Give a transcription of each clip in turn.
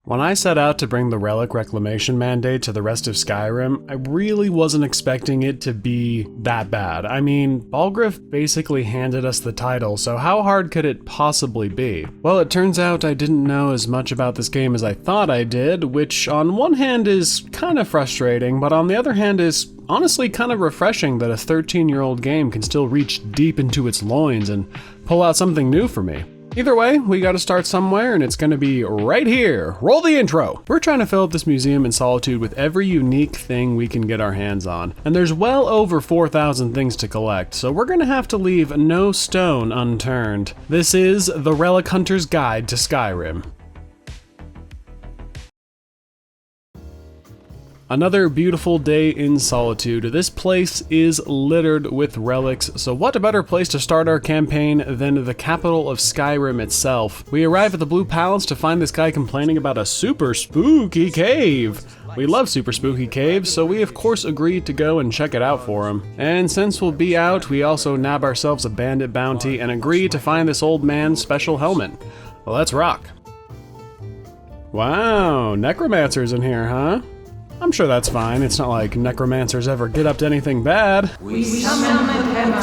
When I set out to bring the Relic Reclamation Mandate to the rest of Skyrim, I really wasn't expecting it to be that bad. I mean, Falkreath basically handed us the title, so how hard could it possibly be? Well, it turns out I didn't know as much about this game as I thought I did, which on one hand is kind of frustrating, but on the other hand is honestly kind of refreshing that a 13-year-old game can still reach deep into its loins and pull out something new for me. Either way, we gotta start somewhere, and it's gonna be right here. Roll the intro! We're trying to fill up this museum in Solitude with every unique thing we can get our hands on, and there's well over 4,000 things to collect, so we're gonna have to leave no stone unturned. This is the Relic Hunter's Guide to Skyrim. Another beautiful day in Solitude. This place is littered with relics, so what better place to start our campaign than the capital of Skyrim itself. We arrive at the Blue Palace to find this guy complaining about a super spooky cave. We love super spooky caves, so we of course agreed to go and check it out for him. And since we'll be out, we also nab ourselves a bandit bounty and agree to find this old man's special helmet. Well, let's rock. Wow, necromancers in here, huh? I'm sure that's fine. It's not like necromancers ever get up to anything bad. We summon the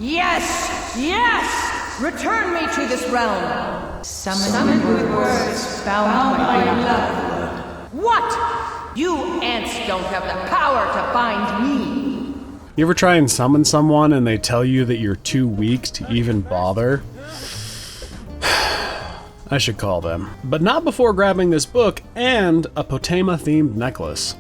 Yes! Yes! Return me to this realm! Summon with words bound by your love. What? You ants don't have the power to bind me! You ever try and summon someone and they tell you that you're too weak to even bother? I should call them. But not before grabbing this book and a Potema-themed necklace.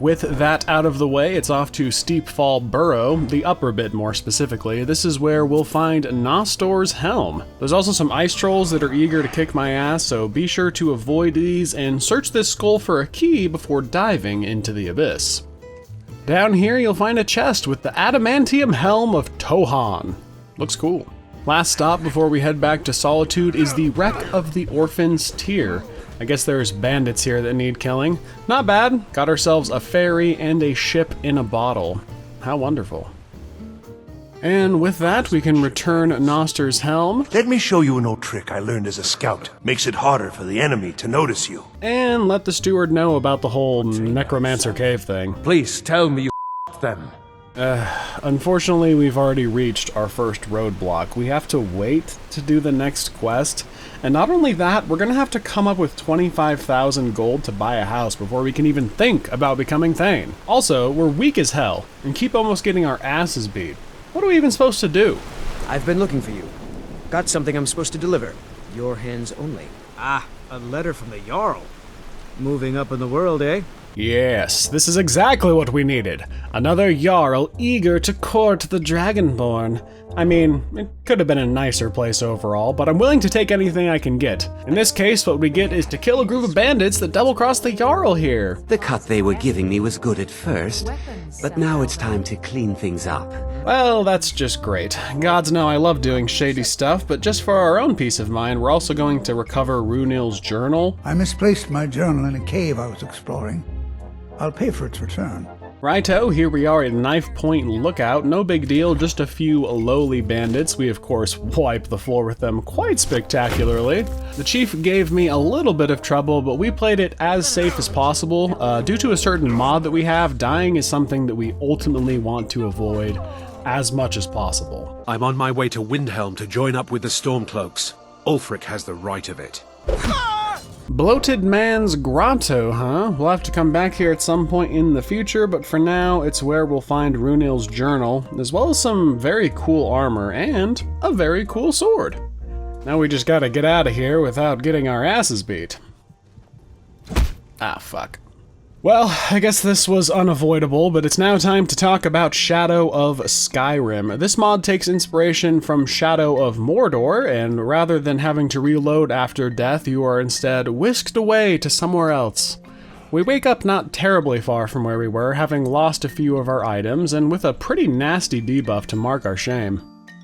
With that out of the way, it's off to Steep Fall Burrow, the upper bit more specifically. This is where we'll find Dawnstar's helm. There's also some ice trolls that are eager to kick my ass, so be sure to avoid these and search this skull for a key before diving into the abyss. Down here you'll find a chest with the adamantium helm of Tohan. Looks cool. Last stop before we head back to Solitude is the Wreck of the Orphans Tier. I guess there's bandits here that need killing. Not bad. Got ourselves a ferry and a ship in a bottle. How wonderful. And with that, we can return Dawnstar's helm. Let me show you an old trick I learned as a scout. Makes it harder for the enemy to notice you. And let the steward know about the whole necromancer cave thing. Please tell me you them. Unfortunately, we've already reached our first roadblock. We have to wait to do the next quest, and not only that, we're gonna have to come up with 25,000 gold to buy a house before we can even think about becoming Thane. Also, we're weak as hell, and keep almost getting our asses beat. What are we even supposed to do? I've been looking for you. Got something I'm supposed to deliver. Your hands only. Ah, a letter from the Jarl. Moving up in the world, eh? Yes, this is exactly what we needed. Another Jarl eager to court the Dragonborn. I mean, it could have been a nicer place overall, but I'm willing to take anything I can get. In this case, what we get is to kill a group of bandits that double-crossed the Jarl here. The cut they were giving me was good at first, but now it's time to clean things up. Well, that's just great. Gods know I love doing shady stuff, but just for our own peace of mind, we're also going to recover Runil's journal. I misplaced my journal in a cave I was exploring. I'll pay for its return. Righto, here we are at Knife Point Lookout. No big deal, just a few lowly bandits. We of course wipe the floor with them quite spectacularly. The chief gave me a little bit of trouble, but we played it as safe as possible. Due to a certain mod that we have, dying is something that we ultimately want to avoid as much as possible. I'm on my way to Windhelm to join up with the Stormcloaks. Ulfric has the right of it. Bloated Man's Grotto, huh? We'll have to come back here at some point in the future, but for now, it's where we'll find Runil's journal, as well as some very cool armor and a very cool sword. Now we just gotta get out of here without getting our asses beat. Ah, fuck. Well, I guess this was unavoidable, but it's now time to talk about Shadow of Skyrim. This mod takes inspiration from Shadow of Mordor, and rather than having to reload after death, you are instead whisked away to somewhere else. We wake up not terribly far from where we were, having lost a few of our items, and with a pretty nasty debuff to mark our shame.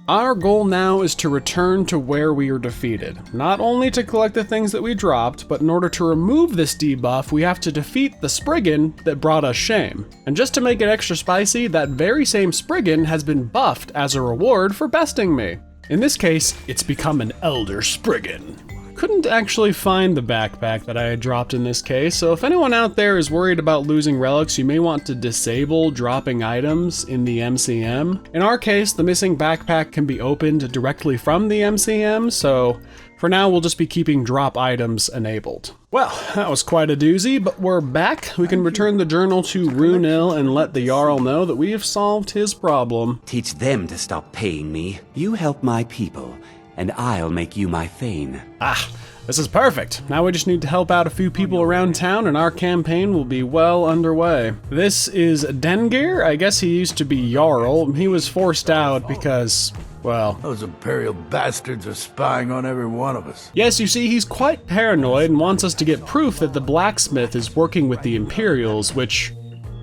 Our goal now is to return to where we were defeated, not only to collect the things that we dropped, but in order to remove this debuff, we have to defeat the Spriggan that brought us shame. And just to make it extra spicy, that very same Spriggan has been buffed as a reward for besting me. In this case, it's become an Elder Spriggan. couldn't actually find the backpack that I had dropped in this case, so if anyone out there is worried about losing relics, you may want to disable dropping items in the MCM. In our case, the missing backpack can be opened directly from the MCM, so for now we'll just be keeping drop items enabled. Well, that was quite a doozy, but we're back. We can return the journal to Runil and let the Jarl know that we have solved his problem. Teach them to stop paying me. You help my people, and I'll make you my Thane. Ah, this is perfect. Now we just need to help out a few people around town and our campaign will be well underway. This is Dengir. I guess he used to be Jarl. He was forced out because, well, those Imperial bastards are spying on every one of us. yes, you see, he's quite paranoid and wants us to get proof that the blacksmith is working with the Imperials, which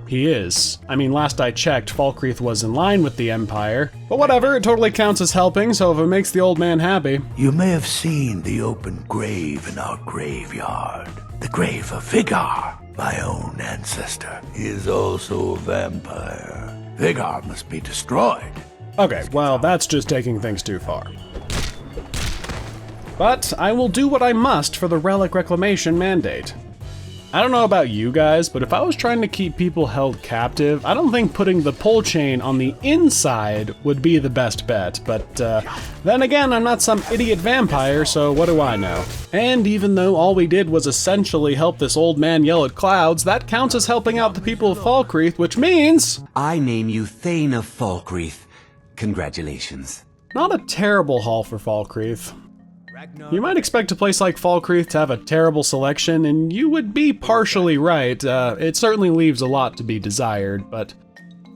he is. I mean, last I checked, Falkreath was in line with the Empire. But whatever, it totally counts as helping, so if it makes the old man happy. You may have seen the open grave in our graveyard. The grave of Vigar, my own ancestor. He is also a vampire. Vigar must be destroyed. Okay, well, that's just taking things too far. But I will do what I must for the Relic Reclamation Mandate. I don't know about you guys, but if I was trying to keep people held captive, I don't think putting the pull chain on the inside would be the best bet, but then again, I'm not some idiot vampire, so what do I know? And even though all we did was essentially help this old man yell at clouds, that counts as helping out the people of Falkreath, which means I name you Thane of Falkreath. Congratulations. not a terrible haul for Falkreath. You might expect a place like Falkreath to have a terrible selection, and you would be partially right. It certainly leaves a lot to be desired, but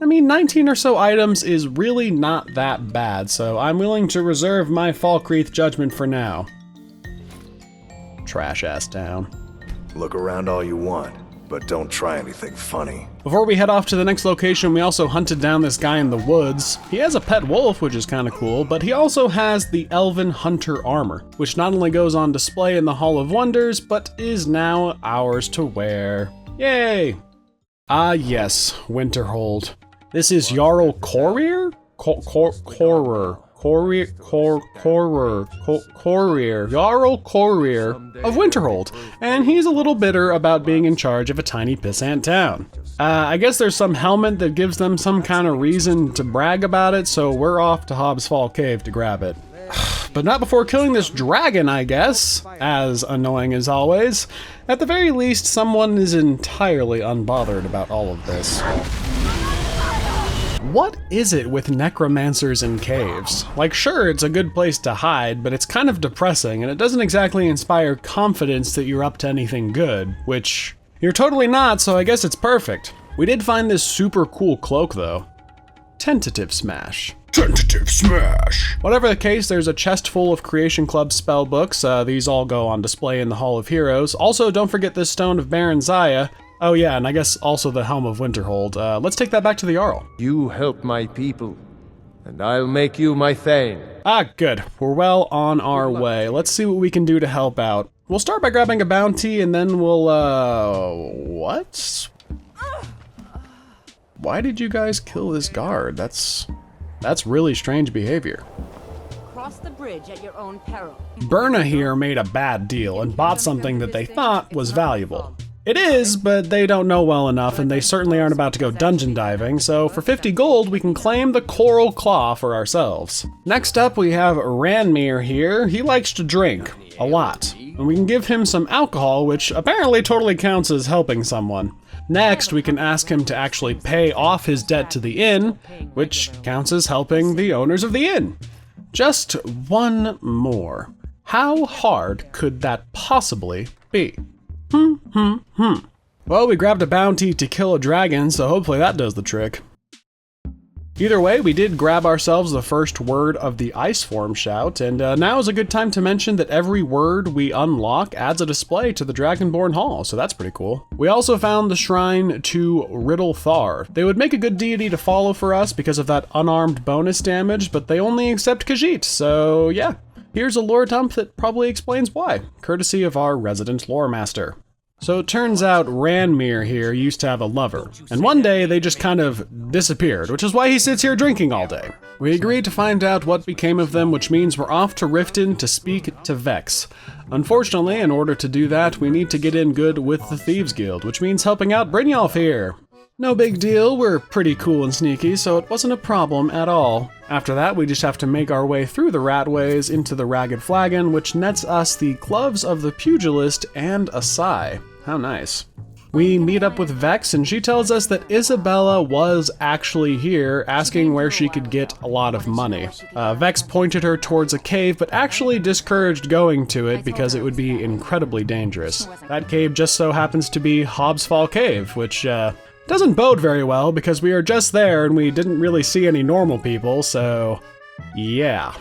I mean, 19 or so items is really not that bad, so I'm willing to reserve my Falkreath judgment for now. Trash-ass town. Look around all you want, but don't try anything funny. Before we head off to the next location, we also hunted down this guy in the woods. He has a pet wolf, which is kind of cool, but he also has the Elven Hunter armor, which not only goes on display in the Hall of Wonders, but is now ours to wear. Yay! Ah yes, Winterhold. This is Jarl Courier? Jarl Courier of Winterhold, and he's a little bitter about being in charge of a tiny pissant town. I guess there's some helmet that gives them some kind of reason to brag about it, so we're off to Hobbs Fall Cave to grab it. But not before killing this dragon, I guess. As annoying as always. At the very least, someone is entirely unbothered about all of this. What is it with necromancers in caves? Like, sure, it's a good place to hide, but it's kind of depressing, and it doesn't exactly inspire confidence that you're up to anything good, which you're totally not, so I guess it's perfect. We did find this super cool cloak, though. Tentative Smash. Tentative Smash! Whatever the case, there's a chest full of Creation Club spellbooks. These all go on display in the Hall of Heroes. Also, don't forget this Stone of Baron Zaya. Oh yeah, and I guess also the Helm of Winterhold. Let's take that back to the Jarl. You help my people, and I'll make you my Thane. Ah, good. We're well on our way. Let's see what we can do to help out. We'll start by grabbing a bounty, and then we'll, what? Why did you guys kill this guard? That's really strange behavior. Cross the bridge at your own peril. Berna here made a bad deal and bought something that they thought was valuable. It is, but they don't know well enough, and they certainly aren't about to go dungeon diving, so for 50 gold, we can claim the Coral Claw for ourselves. Next up, we have Ranmir here. He likes to drink. A lot. And we can give him some alcohol, which apparently totally counts as helping someone. Next, we can ask him to actually pay off his debt to the inn, which counts as helping the owners of the inn. Just one more. How hard could that possibly be? Well, we grabbed a bounty to kill a dragon, so hopefully that does the trick. Either way, we did grab ourselves the first word of the Ice Form shout, and now is a good time to mention that every word we unlock adds a display to the Dragonborn Hall, so that's pretty cool. We also found the shrine to Riddle Thar. They would make a good deity to follow for us because of that unarmed bonus damage, but they only accept Khajiit, so yeah. Here's a lore dump that probably explains why, courtesy of our resident lore master. So it turns out Ranmir here used to have a lover, and one day they just kind of disappeared, which is why he sits here drinking all day. We agreed to find out what became of them, which means we're off to Riften to speak to Vex. Unfortunately, in order to do that, we need to get in good with the Thieves Guild, which means helping out Brynjolf here. No big deal, we're pretty cool and sneaky, so it wasn't a problem at all. After that, we just have to make our way through the Ratways into the Ragged Flagon, which nets us the Gloves of the Pugilist and a Sai. How nice. We meet up with Vex, and she tells us that Isabella was actually here, asking where she could get a lot of money. Vex pointed her towards a cave, but actually discouraged going to it because it would be incredibly dangerous. That cave just so happens to be Hobbs Fall Cave, which, doesn't bode very well because we are just there and we didn't really see any normal people, so yeah.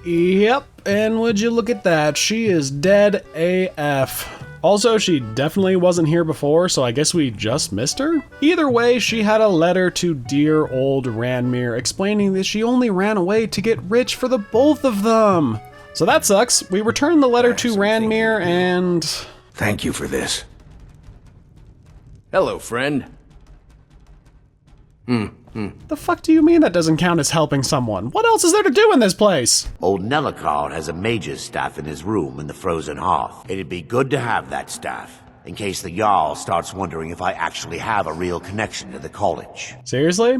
Yep, and would you look at that, she is dead AF. Also, she definitely wasn't here before, so I guess we just missed her? Either way, she had a letter to dear old Ranmir explaining that she only ran away to get rich for the both of them. So that sucks. We returned the letter to Ranmir and... Thank you for this. Hello, friend. The fuck do you mean that doesn't count as helping someone? What else is there to do in this place? Old Nellicard has a mage's staff in his room in the frozen hearth. It'd be good to have that staff, in case the Jarl starts wondering if I actually have a real connection to the college. Seriously?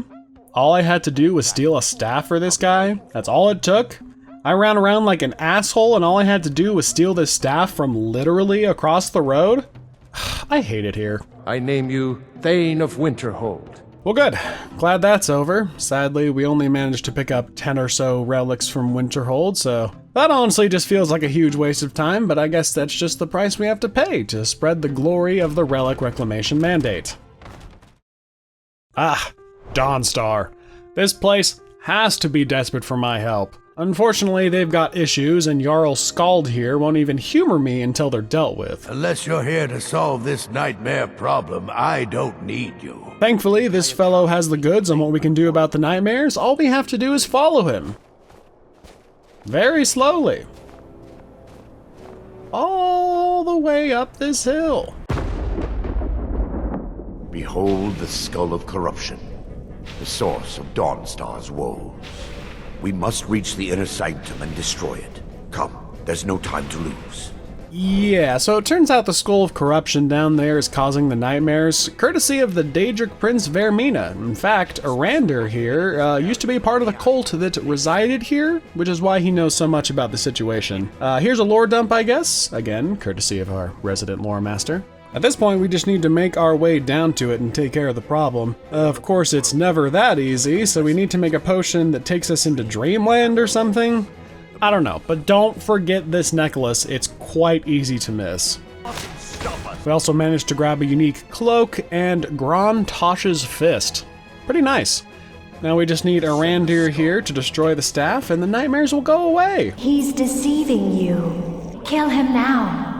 All I had to do was steal a staff for this guy? That's all it took? I ran around like an asshole and all I had to do was steal this staff from literally across the road? I hate it here. I name you Thane of Winterhold. Well good, glad that's over. Sadly, we only managed to pick up 10 or so relics from Winterhold, so that honestly just feels like a huge waste of time, but I guess that's just the price we have to pay to spread the glory of the Relic Reclamation Mandate. Ah, Dawnstar. This place has to be desperate for my help. Unfortunately, they've got issues, and Jarl Skald here won't even humor me until they're dealt with. Unless you're here to solve this nightmare problem, I don't need you. Thankfully, this fellow has the goods on what we can do about the nightmares. All we have to do is follow him. Very slowly. All the way up this hill. Behold the skull of corruption, the source of Dawnstar's woes. We must reach the inner sanctum and destroy it. Come, there's no time to lose. Yeah, so it turns out the Skull of Corruption down there is causing the nightmares, courtesy of the Daedric Prince Vermina. In fact, Arander here used to be part of the cult that resided here, which is why he knows so much about the situation. Here's a lore dump, I guess. Again, courtesy of our resident lore master. At this point, we just need to make our way down to it and take care of the problem. Of course, it's never that easy, so we need to make a potion that takes us into Dreamland or something? I don't know, but don't forget this necklace, it's quite easy to miss. We also managed to grab a unique cloak and Grontosh's fist. Pretty nice. Now we just need Arandir here to destroy the staff and the nightmares will go away. He's deceiving you. Kill him now.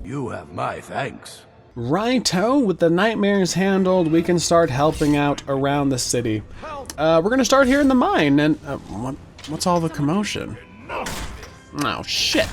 You have my thanks. Righto, with the nightmares handled, we can start helping out around the city. We're gonna start here in the mine, and what's all the commotion? Oh, shit.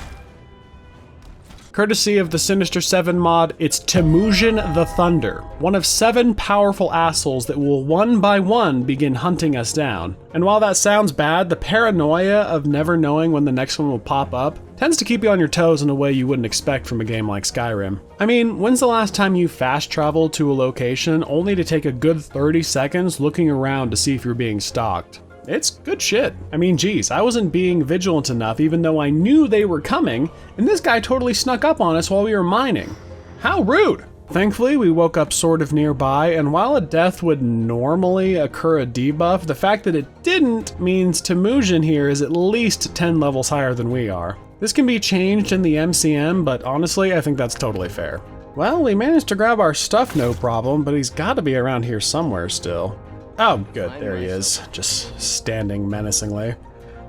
Courtesy of the Sinister Seven mod, it's Temujin the Thunder, one of 7 powerful assholes that will one by one begin hunting us down. And while that sounds bad, the paranoia of never knowing when the next one will pop up tends to keep you on your toes in a way you wouldn't expect from a game like Skyrim. I mean, when's the last time you fast traveled to a location only to take a good 30 seconds looking around to see if you're being stalked? It's good shit. I mean, geez, I wasn't being vigilant enough even though I knew they were coming, and this guy totally snuck up on us while we were mining. How rude! Thankfully, we woke up sort of nearby, and while a death would normally occur a debuff, the fact that it didn't means Temujin here is at least 10 levels higher than we are. This can be changed in the MCM, but honestly, I think that's totally fair. Well, we managed to grab our stuff no problem, but he's gotta be around here somewhere still. Oh, good, there he is, just standing menacingly.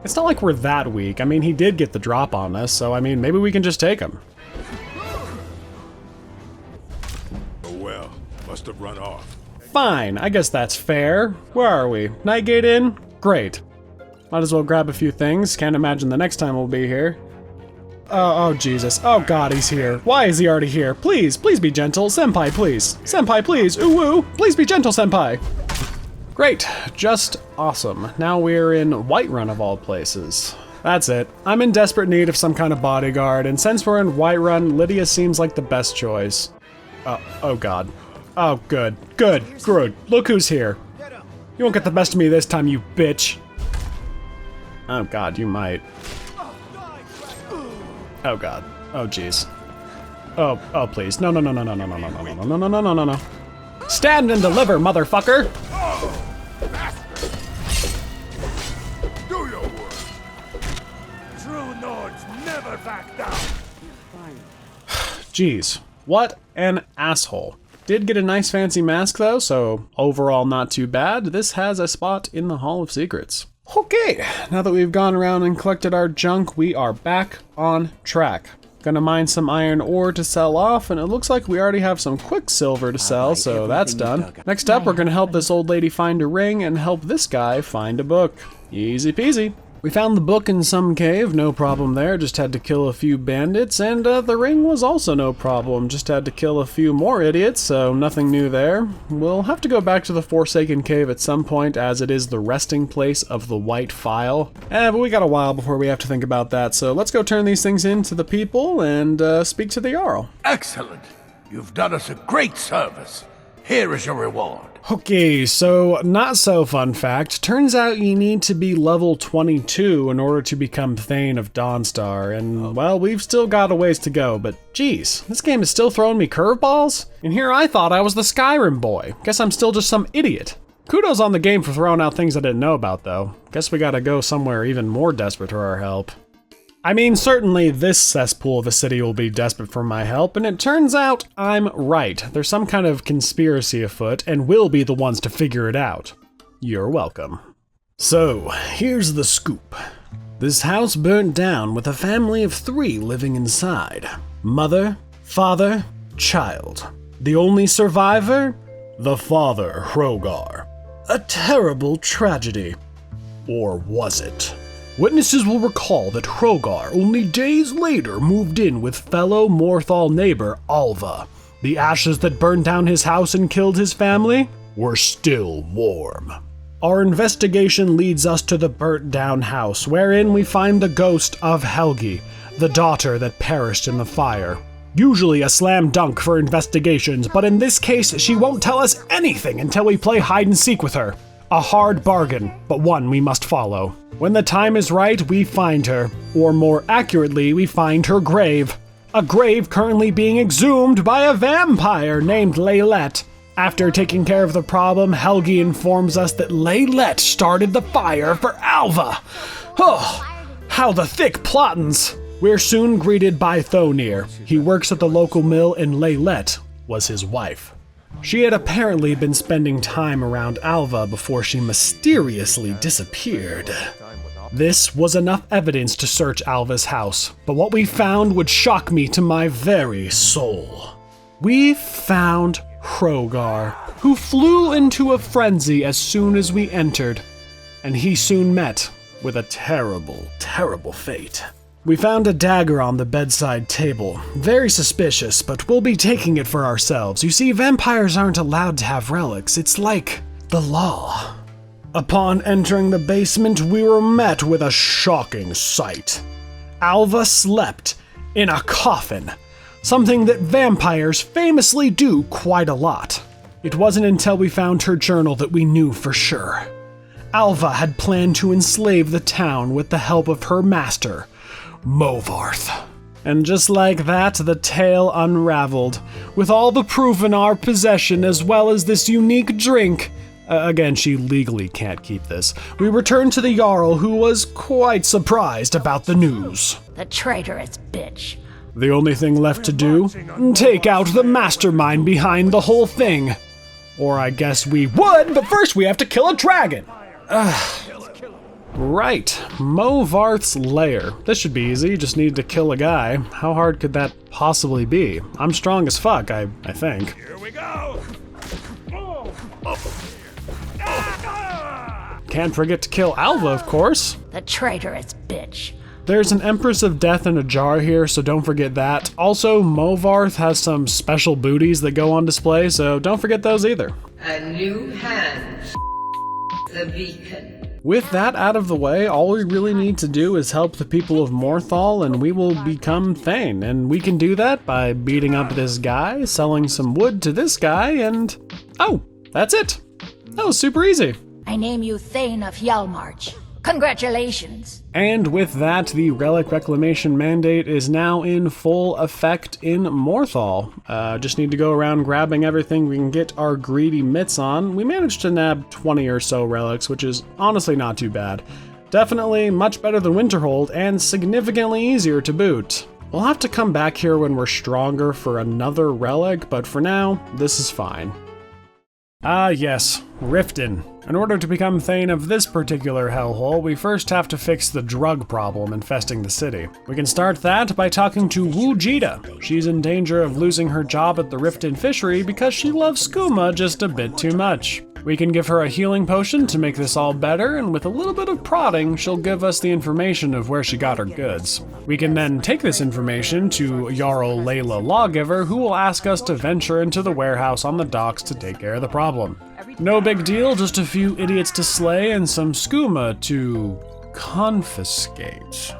It's not like we're that weak. I mean, he did get the drop on us, so I mean, maybe we can just take him. Oh well, must have run off. Fine, I guess that's fair. Where are we? Nightgate Inn? Great. Might as well grab a few things, can't imagine the next time we'll be here. Oh, Jesus. Oh, God, he's here. Why is he already here? Please be gentle. Senpai, please. Senpai, please. Ooh, woo. Please be gentle, Senpai. Great. Just awesome. Now we're in Whiterun of all places. That's it. I'm in desperate need of some kind of bodyguard, and since we're in Whiterun, Lydia seems like the best choice. Oh, God. Oh, good. Good. Look who's here. You won't get the best of me this time, you bitch. Oh, God, you might. Oh, God. Oh, jeez. Oh, please. No. Stand and deliver, motherfucker! Do your work. True Nords never back down. Jeez. What an asshole. Did get a nice fancy mask though, so overall not too bad. This has a spot in the Hall of Secrets. Okay, now that we've gone around and collected our junk, we are back on track. Gonna mine some iron ore to sell off, and it looks like we already have some quicksilver to sell, so that's done. Next up, we're gonna help this old lady find a ring and help this guy find a book. Easy peasy. We found the book in some cave, no problem there, just had to kill a few bandits, and the ring was also no problem, just had to kill a few more idiots, so nothing new there. We'll have to go back to the Forsaken Cave at some point, as it is the resting place of the White File. But we got a while before we have to think about that, so let's go turn these things in to the people and speak to the Jarl. Excellent. You've done us a great service. Here is your reward. Okay, so not so fun fact. Turns out you need to be level 22 in order to become Thane of Dawnstar, and well, we've still got a ways to go, but geez, this game is still throwing me curveballs? And here I thought I was the Skyrim boy. Guess I'm still just some idiot. Kudos on the game for throwing out things I didn't know about though. Guess we gotta go somewhere even more desperate for our help. I mean, certainly this cesspool of a city will be desperate for my help, and it turns out I'm right. There's some kind of conspiracy afoot, and we'll be the ones to figure it out. You're welcome. So, here's the scoop. This house burnt down with a family of 3 living inside. Mother, father, child. The only survivor? The father, Hrogar. A terrible tragedy. Or was it? Witnesses will recall that Hrogar only days later moved in with fellow Morthal neighbor Alva. The ashes that burned down his house and killed his family were still warm. Our investigation leads us to the burnt down house, wherein we find the ghost of Helgi, the daughter that perished in the fire. Usually a slam dunk for investigations, but in this case she won't tell us anything until we play hide and seek with her. A hard bargain, but one we must follow. When the time is right, we find her. Or more accurately, we find her grave. A grave currently being exhumed by a vampire named Leylette. After taking care of the problem, Helgi informs us that Leylette started the fire for Alva. Oh, how the thick plottins! We're soon greeted by Thonir. He works at the local mill, and Leylette was his wife. She had apparently been spending time around Alva before she mysteriously disappeared. This was enough evidence to search Alva's house, but what we found would shock me to my very soul. We found Hrogar, who flew into a frenzy as soon as we entered, and he soon met with a terrible, terrible fate. We found a dagger on the bedside table. Very suspicious, but we'll be taking it for ourselves. You see, vampires aren't allowed to have relics. It's like the law. Upon entering the basement, we were met with a shocking sight. Alva slept in a coffin, something that vampires famously do quite a lot. It wasn't until we found her journal that we knew for sure. Alva had planned to enslave the town with the help of her master, Movarth. And just like that, the tale unraveled. With all the proof in our possession, as well as this unique drink. Again, she legally can't keep this. We returned to the Jarl, who was quite surprised about the news. The traitorous bitch. The only thing left to do? Take out the mastermind behind the whole thing. Or I guess we would, but first we have to kill a dragon. Right, Movarth's lair. This should be easy, you just need to kill a guy. How hard could that possibly be? I'm strong as fuck, I think. Here we go. Can't forget to kill Alva, of course. The traitorous bitch. There's an Empress of Death in a jar here, so don't forget that. Also, Movarth has some special booties that go on display, so don't forget those either. A new hand, the beacon. With that out of the way, all we really need to do is help the people of Morthal and we will become Thane. And we can do that by beating up this guy, selling some wood to this guy, and oh, that's it. That was super easy. I name you Thane of Hjalmarch. Congratulations. And with that, the Relic Reclamation Mandate is now in full effect in Morthal. Just need to go around grabbing everything we can get our greedy mitts on. We managed to nab 20 or so relics, which is honestly not too bad. Definitely much better than Winterhold, and significantly easier to boot. We'll have to come back here when we're stronger for another relic, but for now, this is fine. Ah yes, Riften. In order to become Thane of this particular hellhole, we first have to fix the drug problem infesting the city. We can start that by talking to Wu Jita. She's in danger of losing her job at the Riften fishery because she loves skooma just a bit too much. We can give her a healing potion to make this all better, and with a little bit of prodding, she'll give us the information of where she got her goods. We can then take this information to Jarl Layla Lawgiver, who will ask us to venture into the warehouse on the docks to take care of the problem. No big deal, just a few idiots to slay and some skooma to confiscate.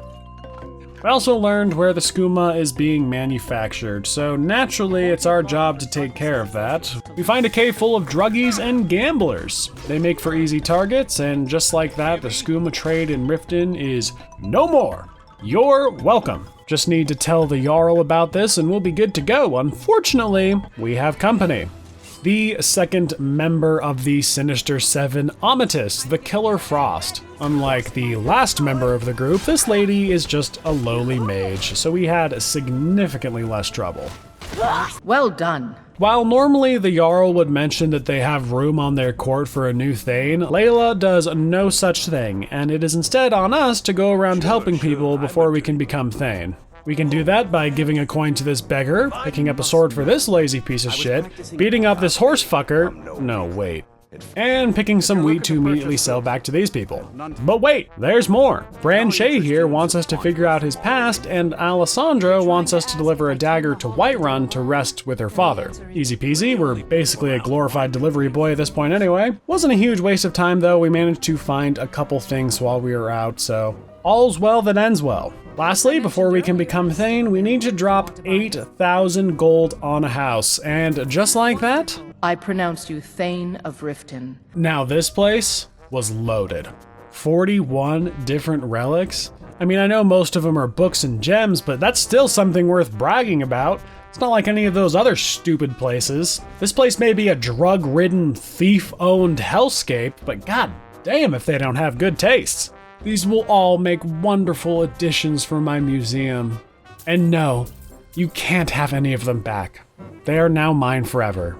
We also learned where the skooma is being manufactured, so naturally it's our job to take care of that. We find a cave full of druggies and gamblers. They make for easy targets, and just like that, the skooma trade in Riften is no more. You're welcome. Just need to tell the Jarl about this and we'll be good to go. Unfortunately, we have company. The second member of the Sinister Seven, Amethyst, the Killer Frost. Unlike the last member of the group, this lady is just a lowly mage, so we had significantly less trouble. Well done. While normally the Jarl would mention that they have room on their court for a new Thane, Layla does no such thing, and it is instead on us to go around helping people before we can become Thane. We can do that by giving a coin to this beggar, picking up a sword for this lazy piece of shit, beating up this horse fucker, no wait, and picking some wheat to immediately sell back to these people. But wait, there's more. Branche here wants us to figure out his past, and Alessandra wants us to deliver a dagger to Whiterun to rest with her father. Easy peasy, we're basically a glorified delivery boy at this point anyway. Wasn't a huge waste of time though, we managed to find a couple things while we were out, so all's well that ends well. Lastly, before we can become Thane, we need to drop 8,000 gold on a house, and just like that, I pronounce you Thane of Riften. Now this place was loaded. 41 different relics? I mean, I know most of them are books and gems, but that's still something worth bragging about. It's not like any of those other stupid places. This place may be a drug-ridden, thief-owned hellscape, but god damn if they don't have good tastes. These will all make wonderful additions for my museum. And no, you can't have any of them back. They are now mine forever.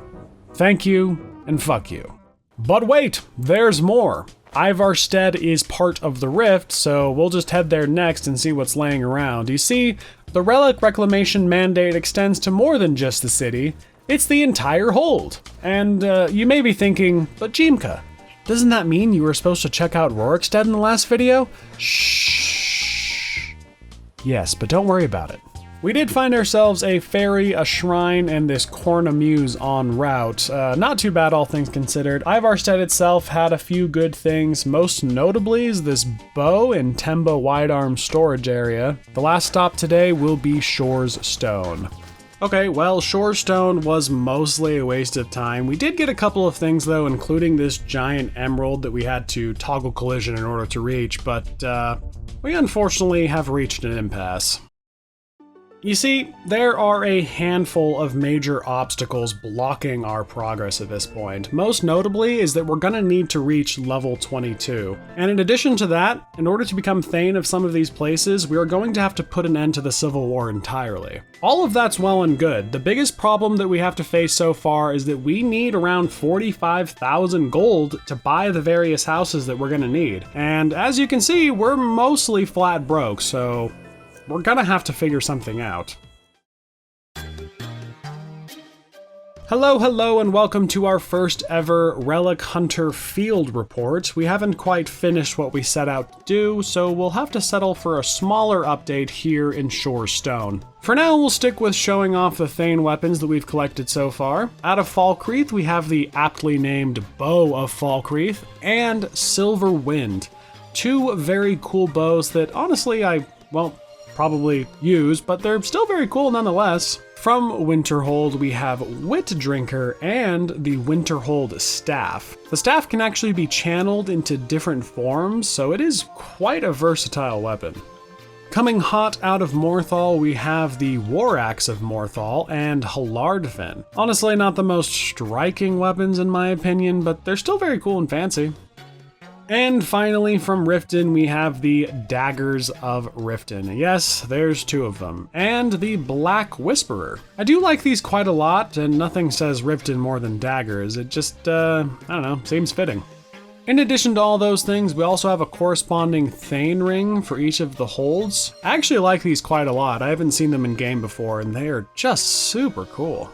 Thank you, and fuck you. But wait, there's more. Ivarstead is part of the Rift, so we'll just head there next and see what's laying around. You see, the Relic Reclamation Mandate extends to more than just the city. It's the entire hold. And you may be thinking, but Jimka, doesn't that mean you were supposed to check out Rorikstead in the last video? Shh. Yes, but don't worry about it. We did find ourselves a ferry, a shrine, and this cornemuse en route. Not too bad, all things considered. Ivarstead itself had a few good things, most notably is this bow in Temba Widearm storage area. The last stop today will be Shore's Stone. Okay, well, Shore's Stone was mostly a waste of time. We did get a couple of things though, including this giant emerald that we had to toggle collision in order to reach, but we unfortunately have reached an impasse. You see, there are a handful of major obstacles blocking our progress at this point. Most notably is that we're gonna need to reach level 22. And in addition to that, in order to become Thane of some of these places, we are going to have to put an end to the Civil War entirely. All of that's well and good. The biggest problem that we have to face so far is that we need around 45,000 gold to buy the various houses that we're gonna need. And as you can see, we're mostly flat broke, so we're gonna have to figure something out. Hello, and welcome to our first ever Relic Hunter Field Report. We haven't quite finished what we set out to do, so we'll have to settle for a smaller update here in Shorestone. For now, we'll stick with showing off the Thane weapons that we've collected so far. Out of Falkreath, we have the aptly named Bow of Falkreath and Silver Wind. Two very cool bows that honestly I won't probably use, but they're still very cool nonetheless. From Winterhold, we have Wit Drinker and the Winterhold Staff. The staff can actually be channeled into different forms, so it is quite a versatile weapon. Coming hot out of Morthal, we have the War Axe of Morthal and Riften. Honestly, not the most striking weapons in my opinion, but they're still very cool and fancy. And finally, from Riften, we have the Daggers of Riften. Yes, there's two of them. And the Black Whisperer. I do like these quite a lot, and nothing says Riften more than daggers. It just, I don't know, seems fitting. In addition to all those things, we also have a corresponding Thane ring for each of the holds. I actually like these quite a lot. I haven't seen them in game before, and they are just super cool.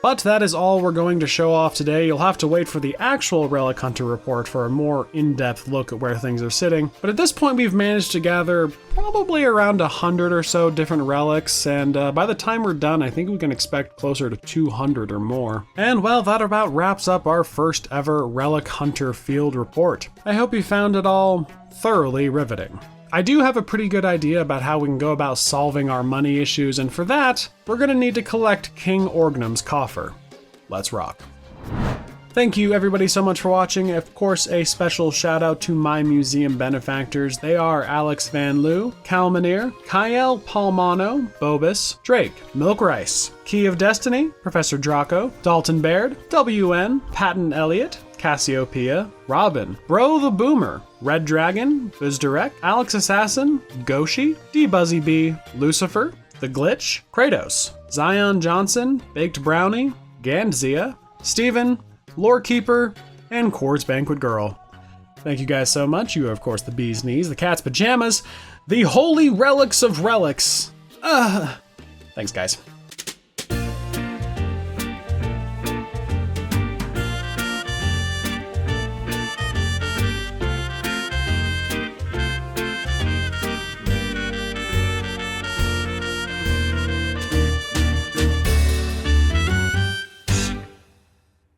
But that is all we're going to show off today. You'll have to wait for the actual Relic Hunter report for a more in-depth look at where things are sitting. But at this point, we've managed to gather probably around 100 or so different relics, and by the time we're done, I think we can expect closer to 200 or more. And well, that about wraps up our first ever Relic Hunter field report. I hope you found it all thoroughly riveting. I do have a pretty good idea about how we can go about solving our money issues, and for that, we're gonna need to collect King Orgnum's coffer. Let's rock. Thank you everybody so much for watching. Of course, a special shout out to my museum benefactors. They are Alex Van Loo, Calmanir, Kyle Palmano, Bobus, Drake, Milk Rice, Key of Destiny, Professor Draco, Dalton Baird, WN, Patton Elliott, Cassiopeia, Robin, Bro the Boomer, Red Dragon, Bizdirect, Alex Assassin, Goshi, D-Buzzy B, Lucifer, The Glitch, Kratos, Zion Johnson, Baked Brownie, Gandzia, Steven, Lorekeeper, and Quartz Banquet Girl. Thank you guys so much. You are, of course, the bee's knees, the cat's pajamas, the holy relics of relics. Thanks, guys.